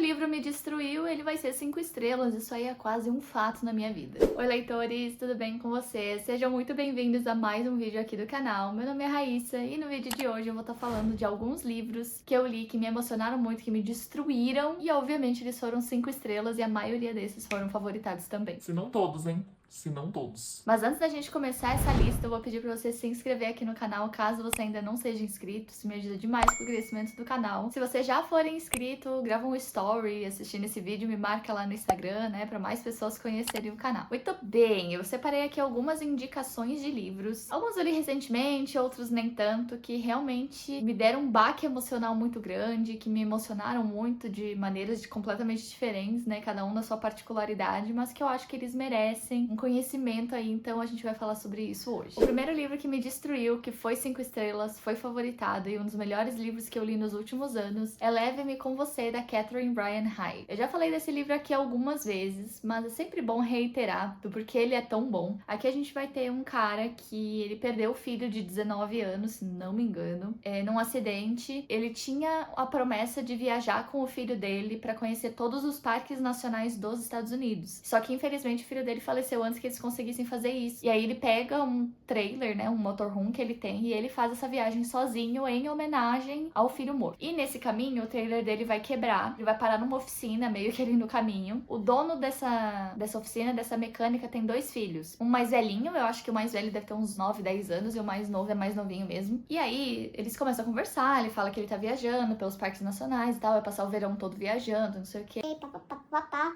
livro me destruiu, ele vai ser 5 estrelas. Isso aí é quase um fato na minha vida. Oi, leitores, tudo bem com vocês? Sejam muito bem-vindos a mais um vídeo aqui do canal. Meu nome é Raíssa e no vídeo de hoje eu vou estar falando de alguns livros que eu li que me emocionaram muito, que me destruíram. E obviamente eles foram 5 estrelas e a maioria desses foram favoritados também. Se não todos, hein? Se não todos. Mas antes da gente começar essa lista, eu vou pedir pra você se inscrever aqui no canal, caso você ainda não seja inscrito. Isso me ajuda demais pro crescimento do canal. Se você já for inscrito, grava um story assistindo esse vídeo, me marca lá no Instagram, né, pra mais pessoas conhecerem o canal. Muito bem, eu separei aqui algumas indicações de livros. Alguns eu li recentemente, outros nem tanto, que realmente me deram um baque emocional muito grande, que me emocionaram muito de maneiras completamente diferentes, né, cada um na sua particularidade, mas que eu acho que eles merecem um conhecimento aí, então a gente vai falar sobre isso hoje. O primeiro livro que me destruiu, que foi 5 estrelas, foi favoritado e um dos melhores livros que eu li nos últimos anos, é Leve-me com Você, da Catherine Bryan Hyde. Eu já falei desse livro aqui algumas vezes, mas é sempre bom reiterar do porquê ele é tão bom. Aqui a gente vai ter um cara que ele perdeu o filho de 19 anos, se não me engano, num acidente. Ele tinha a promessa de viajar com o filho dele para conhecer todos os parques nacionais dos Estados Unidos. Só que infelizmente o filho dele faleceu antes que eles conseguissem fazer isso. E aí ele pega um trailer, né, um motorhome que ele tem, e ele faz essa viagem sozinho em homenagem ao filho morto. E nesse caminho, o trailer dele vai quebrar, ele vai parar numa oficina, meio que ali no caminho. O dono dessa oficina, dessa mecânica, tem 2 filhos. Um mais velhinho, eu acho que o mais velho deve ter uns 9, 10 anos, e o mais novo é mais novinho mesmo. E aí, eles começam a conversar, ele fala que ele tá viajando pelos parques nacionais e tal, vai passar o verão todo viajando, não sei o quê.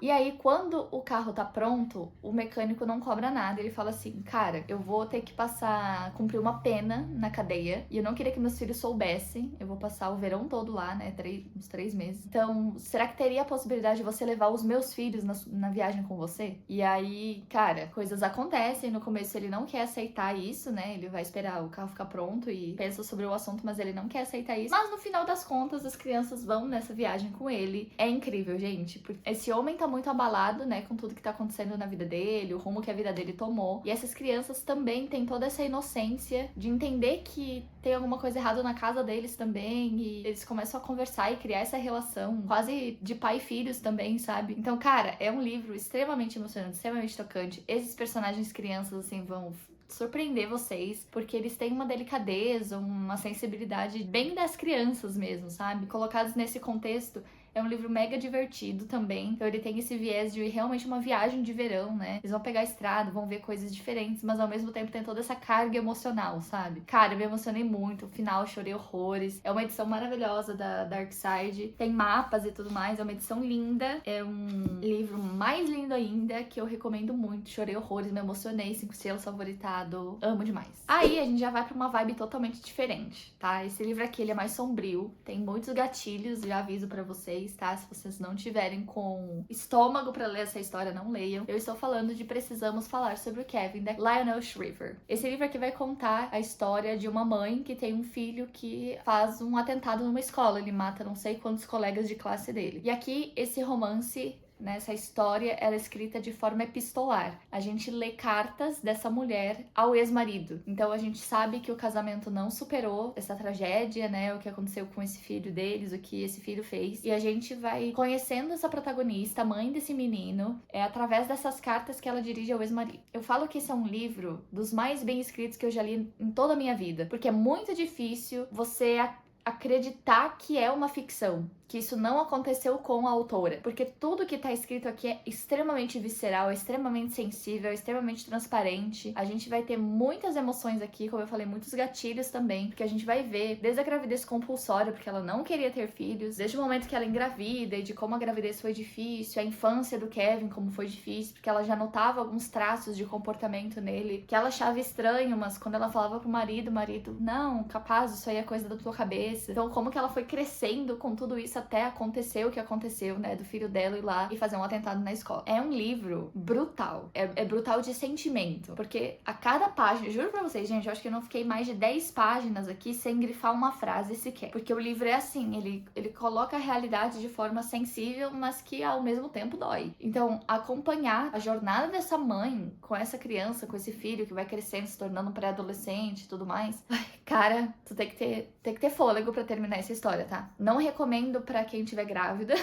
E aí, quando o carro tá pronto, o mecânico não cobra nada. Ele fala assim, cara, eu vou ter que cumprir uma pena na cadeia, e eu não queria que meus filhos soubessem. Eu vou passar o verão todo lá, né, uns 3 meses. Então, será que teria a possibilidade de você levar os meus filhos na viagem com você? E aí, cara, coisas acontecem. No começo ele não quer aceitar isso, né, ele vai esperar o carro ficar pronto e pensa sobre o assunto, mas ele não quer aceitar isso. Mas no final das contas, as crianças vão nessa viagem com ele. É incrível, gente, porque esse homem tá muito abalado, né, com tudo que tá acontecendo na vida dele, o rumo que a vida dele tomou. E essas crianças também têm toda essa inocência de entender que tem alguma coisa errada na casa deles também, e eles começam a conversar e criar essa relação quase de pai e filhos também, sabe? Então, cara, é um livro extremamente emocionante, extremamente tocante. Esses personagens crianças, assim, vão surpreender vocês, porque eles têm uma delicadeza, uma sensibilidade bem das crianças mesmo, sabe? Colocados nesse contexto, é um livro mega divertido também. Então ele tem esse viés de realmente uma viagem de verão, né? Eles vão pegar a estrada, vão ver coisas diferentes, mas ao mesmo tempo tem toda essa carga emocional, sabe? Cara, eu me emocionei muito. No final, chorei horrores. É uma edição maravilhosa da Darkside. Tem mapas e tudo mais. É uma edição linda. É um livro mais lindo ainda, que eu recomendo muito. Chorei horrores, me emocionei. 5 estrelas favoritado. Amo demais. Aí a gente já vai pra uma vibe totalmente diferente, tá? Esse livro aqui, ele é mais sombrio. Tem muitos gatilhos, já aviso pra vocês, tá? Se vocês não tiverem com estômago pra ler essa história, não leiam. Eu estou falando de Precisamos Falar sobre o Kevin, da Lionel Shriver. Esse livro aqui vai contar a história de uma mãe que tem um filho que faz um atentado numa escola. Ele mata não sei quantos colegas de classe dele. E aqui, esse romance, nessa história, ela é escrita de forma epistolar. A gente lê cartas dessa mulher ao ex-marido. Então a gente sabe que o casamento não superou essa tragédia, né? O que aconteceu com esse filho deles, o que esse filho fez. E a gente vai conhecendo essa protagonista, a mãe desse menino, através dessas cartas que ela dirige ao ex-marido. Eu falo que esse é um livro dos mais bem escritos que eu já li em toda a minha vida, porque é muito difícil você acreditar que é uma ficção, que isso não aconteceu com a autora, porque tudo que tá escrito aqui é extremamente visceral, é extremamente sensível, é extremamente transparente. A gente vai ter muitas emoções aqui, como eu falei, muitos gatilhos também, porque a gente vai ver desde a gravidez compulsória, porque ela não queria ter filhos, desde o momento que ela engravida e de como a gravidez foi difícil, a infância do Kevin, como foi difícil, porque ela já notava alguns traços de comportamento nele, que ela achava estranho, mas quando ela falava pro marido, não, capaz, isso aí é coisa da tua cabeça. Então, como que ela foi crescendo com tudo isso até acontecer o que aconteceu, né, do filho dela ir lá e fazer um atentado na escola. É um livro brutal, é brutal de sentimento, porque a cada página, juro pra vocês, gente, eu acho que eu não fiquei mais de 10 páginas aqui sem grifar uma frase sequer, porque o livro é assim, ele coloca a realidade de forma sensível, mas que ao mesmo tempo dói. Então, acompanhar a jornada dessa mãe com essa criança, com esse filho que vai crescendo, se tornando um pré-adolescente e tudo mais, cara, tu tem que ter fôlego pra terminar essa história, tá? Não recomendo pra quem estiver grávida.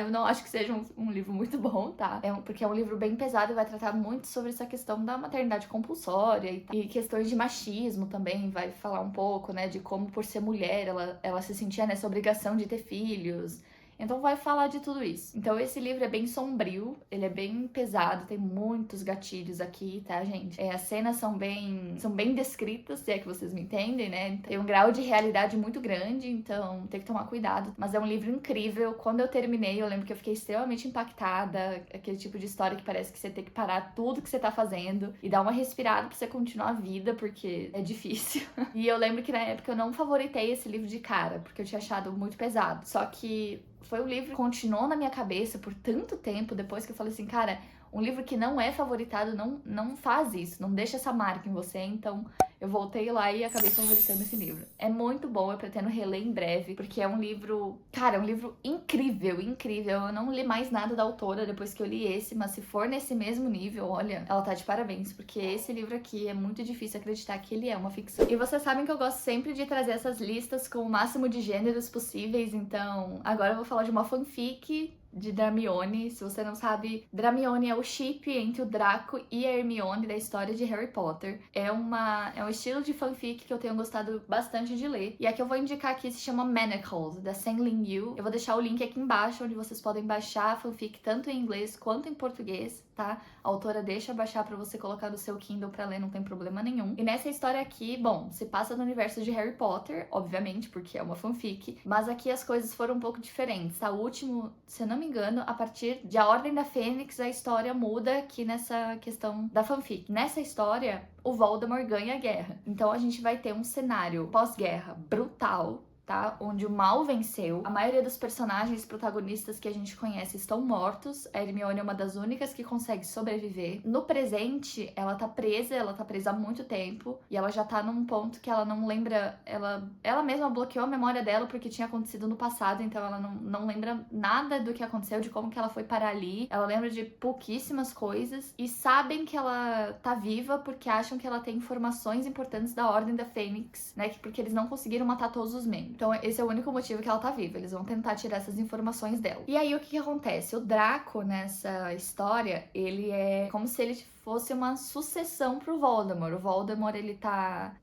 Eu não acho que seja um livro muito bom, tá? Porque é um livro bem pesado e vai tratar muito sobre essa questão da maternidade compulsória e questões de machismo também. Vai falar um pouco, né, de como por ser mulher ela se sentia nessa obrigação de ter filhos. Então vai falar de tudo isso. Então esse livro é bem sombrio, ele é bem pesado, tem muitos gatilhos aqui, tá, gente? As cenas são bem descritas, se é que vocês me entendem, né? Tem um grau de realidade muito grande, então tem que tomar cuidado. Mas é um livro incrível. Quando eu terminei, eu lembro que eu fiquei extremamente impactada. Aquele tipo de história que parece que você tem que parar tudo que você tá fazendo e dar uma respirada pra você continuar a vida, porque é difícil. E eu lembro que na época eu não favoritei esse livro de cara, porque eu tinha achado muito pesado. Só que foi um livro que continuou na minha cabeça por tanto tempo, depois que eu falei assim, cara, um livro que não é favoritado não faz isso, não deixa essa marca em você, então eu voltei lá e acabei favoritando esse livro. É muito bom, eu pretendo reler em breve, porque é um livro, cara, é um livro incrível, incrível. Eu não li mais nada da autora depois que eu li esse, mas se for nesse mesmo nível, olha, ela tá de parabéns, porque esse livro aqui é muito difícil acreditar que ele é uma ficção. E vocês sabem que eu gosto sempre de trazer essas listas com o máximo de gêneros possíveis, então agora eu vou falar de uma fanfic de Dramione. Se você não sabe, Dramione é o ship entre o Draco e a Hermione da história de Harry Potter. É um estilo de fanfic que eu tenho gostado bastante de ler. E a que eu vou indicar aqui se chama Manacles, da Senlin Yu. Eu vou deixar o link aqui embaixo, onde vocês podem baixar a fanfic tanto em inglês quanto em português, tá? A autora deixa baixar pra você colocar no seu Kindle pra ler, não tem problema nenhum. E nessa história aqui, bom, se passa no universo de Harry Potter, obviamente, porque é uma fanfic, mas aqui as coisas foram um pouco diferentes. A última, se eu não me engano, a partir de A Ordem da Fênix, a história muda aqui nessa questão da fanfic. Nessa história, o Voldemort ganha a guerra. Então a gente vai ter um cenário pós-guerra brutal, tá? Onde o mal venceu. A maioria dos personagens protagonistas que a gente conhece estão mortos. A Hermione é uma das únicas que consegue sobreviver. No presente, ela tá presa há muito tempo. E ela já tá num ponto que ela não lembra... Ela mesma bloqueou a memória dela porque tinha acontecido no passado. Então ela não lembra nada do que aconteceu, de como que ela foi parar ali. Ela lembra de pouquíssimas coisas. E sabem que ela tá viva porque acham que ela tem informações importantes da Ordem da Fênix, né? Porque eles não conseguiram matar todos os membros. Então esse é o único motivo que ela tá viva. Eles vão tentar tirar essas informações dela. E aí o que acontece? O Draco nessa história, ele é como se ele fosse uma sucessão pro Voldemort. O Voldemort, ele tá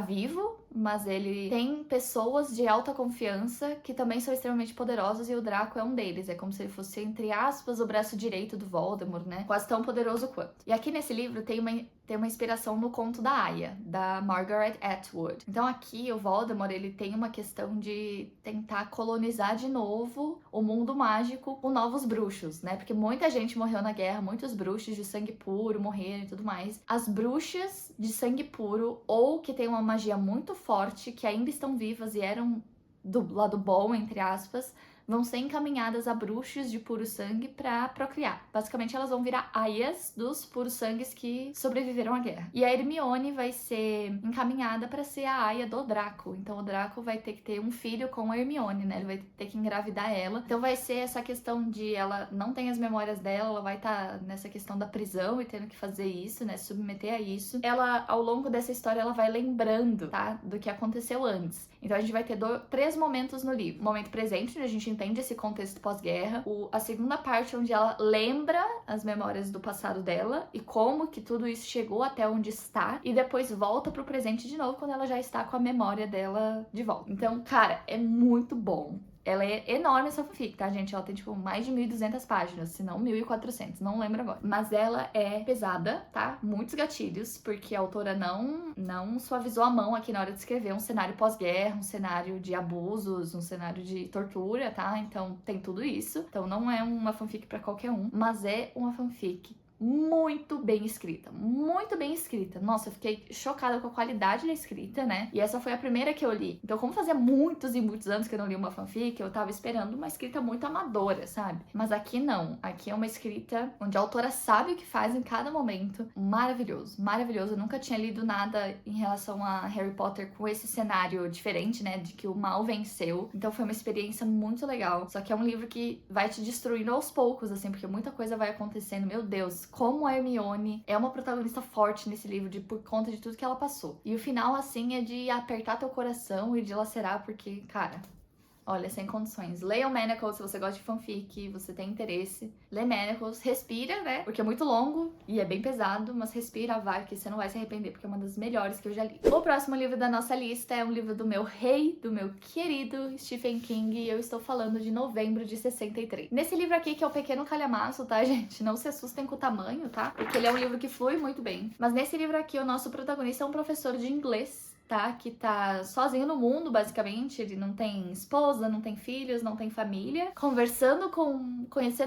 vivo, mas ele tem pessoas de alta confiança que também são extremamente poderosas e o Draco é um deles. É como se ele fosse, entre aspas, o braço direito do Voldemort, né? Quase tão poderoso quanto. E aqui nesse livro tem uma inspiração no conto da Aya, da Margaret Atwood. Então aqui o Voldemort, ele tem uma questão de tentar colonizar de novo o mundo mágico com novos bruxos, né? Porque muita gente morreu na guerra, muitos bruxos de sangue puro morreram e tudo mais. As bruxas de sangue puro, ou que tem uma magia muito forte, que ainda estão vivas e eram do lado bom, entre aspas, vão ser encaminhadas a bruxos de puro sangue pra procriar. Basicamente, elas vão virar aias dos puros sangues que sobreviveram à guerra. E a Hermione vai ser encaminhada pra ser a aia do Draco. Então, o Draco vai ter que ter um filho com a Hermione, né? Ele vai ter que engravidar ela. Então, vai ser essa questão de ela não tem as memórias dela, ela vai estar nessa questão da prisão e tendo que fazer isso, né? Se submeter a isso. Ela, ao longo dessa história, ela vai lembrando, tá? Do que aconteceu antes. Então, a gente vai ter 3 momentos no livro. O momento presente, onde a gente entende esse contexto pós-guerra. A segunda parte, onde ela lembra as memórias do passado dela e como que tudo isso chegou até onde está. E depois volta pro presente de novo, quando ela já está com a memória dela de volta. Então, cara, é muito bom. Ela é enorme, essa fanfic, tá, gente? Ela tem, tipo, mais de 1.200 páginas, se não 1.400, não lembro agora. Mas ela é pesada, tá? Muitos gatilhos, porque a autora não suavizou a mão aqui na hora de escrever um cenário pós-guerra, um cenário de abusos, um cenário de tortura, tá? Então, tem tudo isso. Então, não é uma fanfic pra qualquer um, mas é uma fanfic muito bem escrita, muito bem escrita. Nossa, eu fiquei chocada com a qualidade da escrita, né? E essa foi a primeira que eu li. Então, como fazia muitos e muitos anos que eu não li uma fanfic, eu tava esperando uma escrita muito amadora, sabe? Mas aqui não. Aqui é uma escrita onde a autora sabe o que faz em cada momento. Maravilhoso, maravilhoso. Eu nunca tinha lido nada em relação a Harry Potter com esse cenário diferente, né? De que o mal venceu. Então, foi uma experiência muito legal. Só que é um livro que vai te destruindo aos poucos, assim, porque muita coisa vai acontecendo. Meu Deus, como a Hermione é uma protagonista forte nesse livro por conta de tudo que ela passou. E o final, assim, é de apertar teu coração e de lacerar, porque, cara, Olha, sem condições. Leiam Manacles se você gosta de fanfic, você tem interesse. Lê Manacles, respira, né? Porque é muito longo e é bem pesado, mas respira, vai, que você não vai se arrepender, porque é uma das melhores que eu já li. O próximo livro da nossa lista é um livro do meu rei, do meu querido Stephen King, e eu estou falando de Novembro de 63. Nesse livro aqui, que é o Pequeno Calhamaço, tá, gente? Não se assustem com o tamanho, tá? Porque ele é um livro que flui muito bem. Mas nesse livro aqui, o nosso protagonista é um professor de inglês, tá? Que tá sozinho no mundo, basicamente. Ele não tem esposa, não tem filhos, não tem família. Conhecendo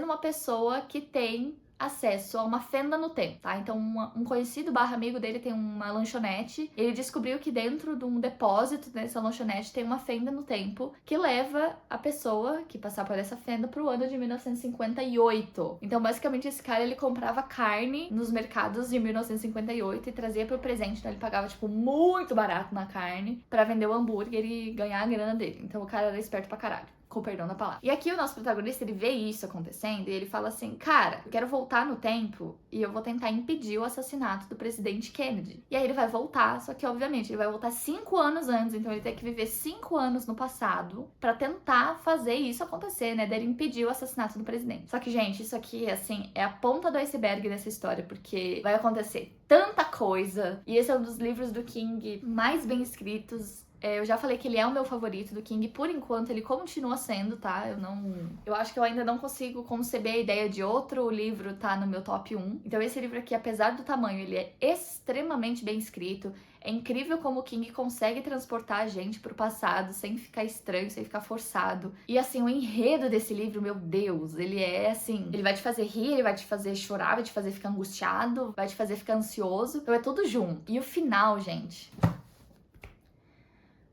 uma pessoa que tem acesso a uma fenda no tempo, tá? Então, um conhecido / amigo dele tem uma lanchonete. Ele descobriu que dentro de um depósito dessa lanchonete tem uma fenda no tempo que leva a pessoa que passar por essa fenda pro ano de 1958. Então, basicamente, esse cara, ele comprava carne nos mercados de 1958 e trazia pro presente. Então, ele pagava, tipo, muito barato na carne pra vender o hambúrguer e ganhar a grana dele. Então, o cara era esperto pra caralho. Com perdão da palavra. E aqui o nosso protagonista, ele vê isso acontecendo e ele fala assim, cara, eu quero voltar no tempo e eu vou tentar impedir o assassinato do presidente Kennedy. E aí ele vai voltar, só que obviamente ele vai voltar 5 anos antes, então ele tem que viver 5 anos no passado pra tentar fazer isso acontecer, né, dele impedir o assassinato do presidente. Só que, gente, isso aqui, assim, é a ponta do iceberg dessa história, porque vai acontecer tanta coisa, e esse é um dos livros do King mais bem escritos. Eu já falei que ele é o meu favorito do King, por enquanto ele continua sendo, tá? Eu acho que eu ainda não consigo conceber a ideia de outro livro tá no meu top 1. Então esse livro aqui, apesar do tamanho, ele é extremamente bem escrito. É incrível como o King consegue transportar a gente pro passado sem ficar estranho, sem ficar forçado. E assim, o enredo desse livro, meu Deus, ele é assim, ele vai te fazer rir, ele vai te fazer chorar, vai te fazer ficar angustiado, vai te fazer ficar ansioso. Então é tudo junto. E o final, gente...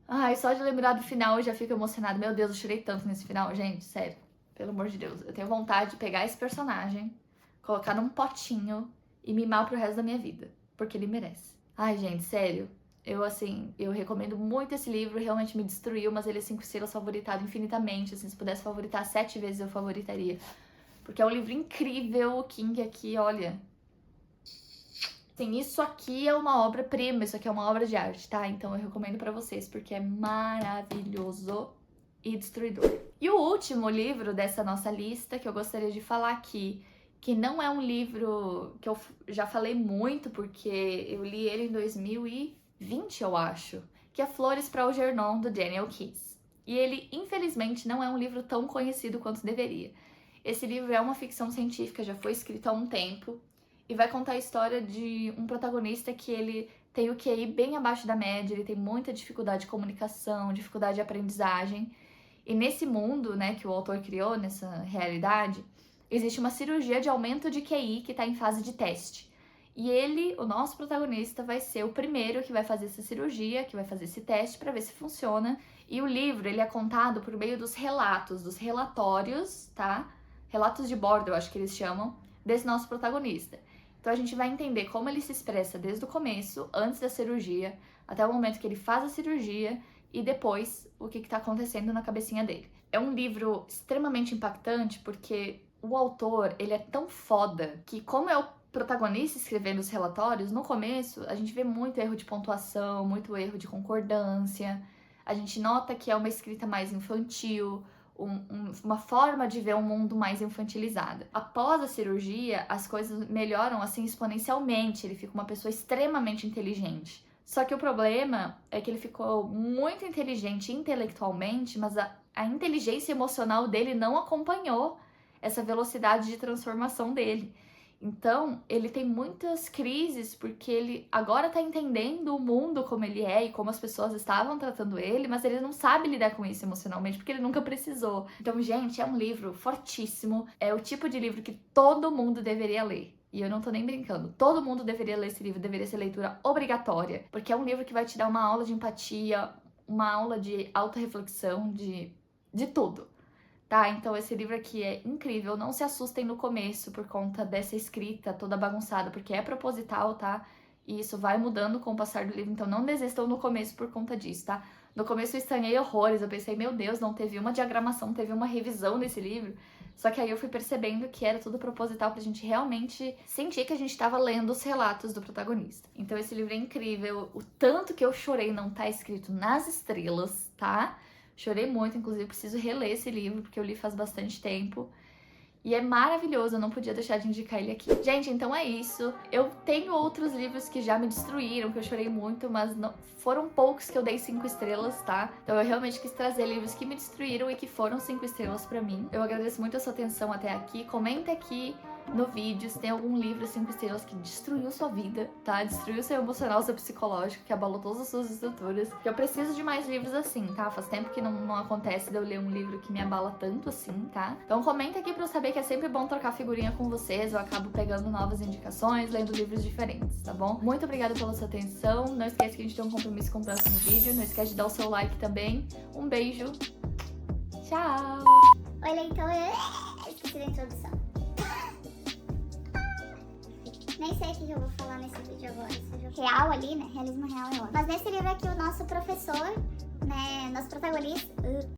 Ai, só de lembrar do final eu já fico emocionada. Meu Deus, eu chorei tanto nesse final, gente, sério. Pelo amor de Deus. Eu tenho vontade de pegar esse personagem, colocar num potinho e mimar pro resto da minha vida. Porque ele merece. Ai, gente, sério. Eu recomendo muito esse livro. Realmente me destruiu, mas ele é 5 estrelas favoritado infinitamente. Assim, se pudesse favoritar 7 vezes, eu favoritaria. Porque é um livro incrível. O King aqui, olha... Sim, isso aqui é uma obra-prima, isso aqui é uma obra de arte, tá? Então eu recomendo pra vocês, porque é maravilhoso e destruidor. E o último livro dessa nossa lista que eu gostaria de falar aqui, que não é um livro que eu já falei muito, porque eu li ele em 2020, eu acho, que é Flores para Algernon, do Daniel Keyes. E ele, infelizmente, não é um livro tão conhecido quanto deveria. Esse livro é uma ficção científica, já foi escrito há um tempo, e vai contar a história de um protagonista que ele tem o QI bem abaixo da média, ele tem muita dificuldade de comunicação, dificuldade de aprendizagem. E nesse mundo, né, que o autor criou, nessa realidade, existe uma cirurgia de aumento de QI que está em fase de teste. E ele, o nosso protagonista, vai ser o primeiro que vai fazer essa cirurgia, que vai fazer esse teste para ver se funciona. E o livro, ele é contado por meio dos relatos, dos relatórios, tá? Relatos de bordo, eu acho que eles chamam, desse nosso protagonista. Então a gente vai entender como ele se expressa desde o começo, antes da cirurgia, até o momento que ele faz a cirurgia e depois o que está acontecendo na cabecinha dele. É um livro extremamente impactante porque o autor, ele é tão foda que, como é o protagonista escrevendo os relatórios, no começo a gente vê muito erro de pontuação, muito erro de concordância, a gente nota que é uma escrita mais infantil, uma forma de ver um mundo mais infantilizada. Após a cirurgia, as coisas melhoram assim exponencialmente, ele fica uma pessoa extremamente inteligente. Só que o problema é que ele ficou muito inteligente intelectualmente, mas a inteligência emocional dele não acompanhou essa velocidade de transformação dele. Então, ele tem muitas crises porque ele agora tá entendendo o mundo como ele é e como as pessoas estavam tratando ele, mas ele não sabe lidar com isso emocionalmente porque ele nunca precisou. Então, gente, é um livro fortíssimo, é o tipo de livro que todo mundo deveria ler. E eu não tô nem brincando, todo mundo deveria ler esse livro, deveria ser leitura obrigatória, porque é um livro que vai te dar uma aula de empatia, uma aula de autorreflexão, de tudo. Tá, então esse livro aqui é incrível, não se assustem no começo por conta dessa escrita toda bagunçada, porque é proposital, tá? E isso vai mudando com o passar do livro, então não desistam no começo por conta disso, tá? No começo eu estranhei horrores, eu pensei, meu Deus, não teve uma diagramação, teve uma revisão desse livro. Só que aí eu fui percebendo que era tudo proposital pra gente realmente sentir que a gente tava lendo os relatos do protagonista. Então esse livro é incrível, o tanto que eu chorei não tá escrito nas estrelas, tá? Chorei muito, inclusive preciso reler esse livro, porque eu li faz bastante tempo. E é maravilhoso, eu não podia deixar de indicar ele aqui. Gente, então é isso. Eu tenho outros livros que já me destruíram, que eu chorei muito, mas não, foram poucos que eu dei 5 estrelas, tá? Então eu realmente quis trazer livros que me destruíram e que foram 5 estrelas pra mim. Eu agradeço muito a sua atenção até aqui. Comenta aqui no vídeo se tem algum livro 5 estrelas que destruiu sua vida, tá? Destruiu seu emocional, seu psicológico, que abalou todas as suas estruturas. Eu preciso de mais livros assim, tá? Faz tempo que não acontece de eu ler um livro que me abala tanto assim, tá? Então comenta aqui pra eu saber que é sempre bom trocar figurinha com vocês. Eu acabo pegando novas indicações, lendo livros diferentes, tá bom? Muito obrigada pela sua atenção. Não esquece que a gente tem um compromisso com o próximo vídeo. Não esquece de dar o seu like também. Um beijo. Tchau! Oi, leitor. Esqueci da introdução. Nem sei o que eu vou falar nesse vídeo agora. Seja real ali, né? Realismo real é ótimo. Mas nesse livro aqui, o nosso professor, né? Nosso protagonista.